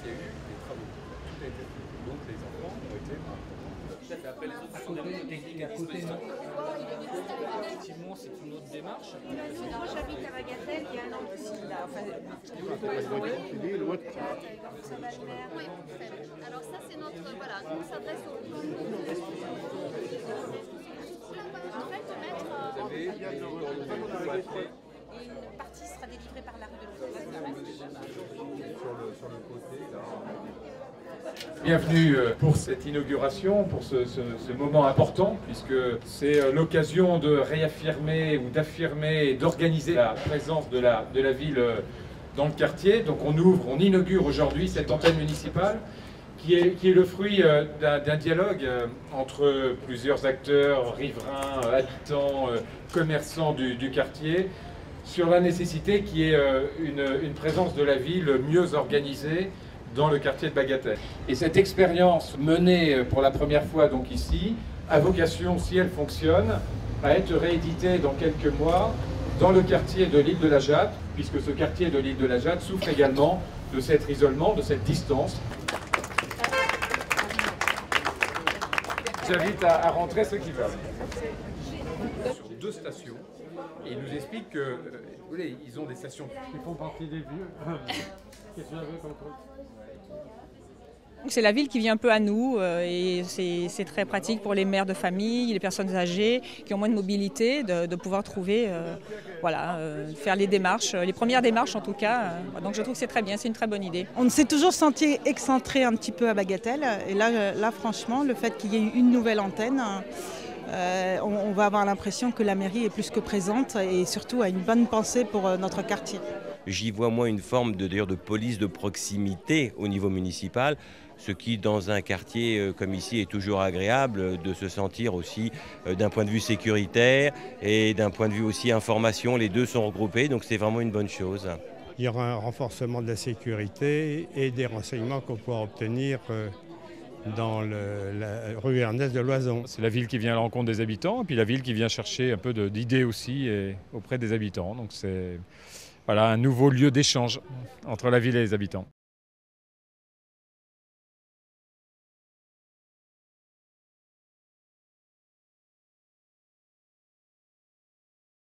qu'il y a eu des travaux. Tout a été fait. Donc les enfants ont été après les autres technique à côté, non? Effectivement, c'est une autre démarche. Moi j'habite à Bagatelle, il y a un an aussi là. Enfin, Oui, alors ça c'est notre, voilà, nous on s'adresse au en fait mettre et une partie sera délivrée par la rue de l'Ouest. sur le côté là. Bienvenue pour cette inauguration, pour ce moment important, puisque c'est l'occasion de réaffirmer ou d'affirmer et d'organiser la présence de la ville dans le quartier. Donc on inaugure aujourd'hui cette antenne municipale qui est le fruit d'un dialogue entre plusieurs acteurs, riverains, habitants, commerçants du quartier, sur la nécessité qu'il y ait une présence de la ville mieux organisée dans le quartier de Bagatelle. Et cette expérience menée pour la première fois donc ici a vocation, si elle fonctionne, à être rééditée dans quelques mois dans le quartier de l'île de la Jatte, puisque ce quartier de l'île de la Jatte souffre également de cet isolement, de cette distance. J'invite à rentrer ceux qui veulent. Sur 2 stations, et ils nous expliquent que, vous voyez, ils ont des stations qui font partie des vieux. Qu'est-ce que vous avez contre eux? C'est la ville qui vient un peu à nous et c'est très pratique pour les mères de famille, les personnes âgées qui ont moins de mobilité, de pouvoir trouver, faire les démarches, les premières démarches en tout cas. Donc je trouve que c'est très bien, c'est une très bonne idée. On s'est toujours senti excentré un petit peu à Bagatelle et là franchement, le fait qu'il y ait eu une nouvelle antenne, on va avoir l'impression que la mairie est plus que présente et surtout a une bonne pensée pour notre quartier. J'y vois moi une forme de police de proximité au niveau municipal, ce qui dans un quartier comme ici est toujours agréable de se sentir aussi d'un point de vue sécuritaire et d'un point de vue aussi information, les deux sont regroupés, donc c'est vraiment une bonne chose. Il y aura un renforcement de la sécurité et des renseignements qu'on pourra obtenir dans la rue Ernest de Loison. C'est la ville qui vient à la rencontre des habitants, et puis la ville qui vient chercher un peu d'idées aussi auprès des habitants. Donc c'est un nouveau lieu d'échange entre la ville et les habitants.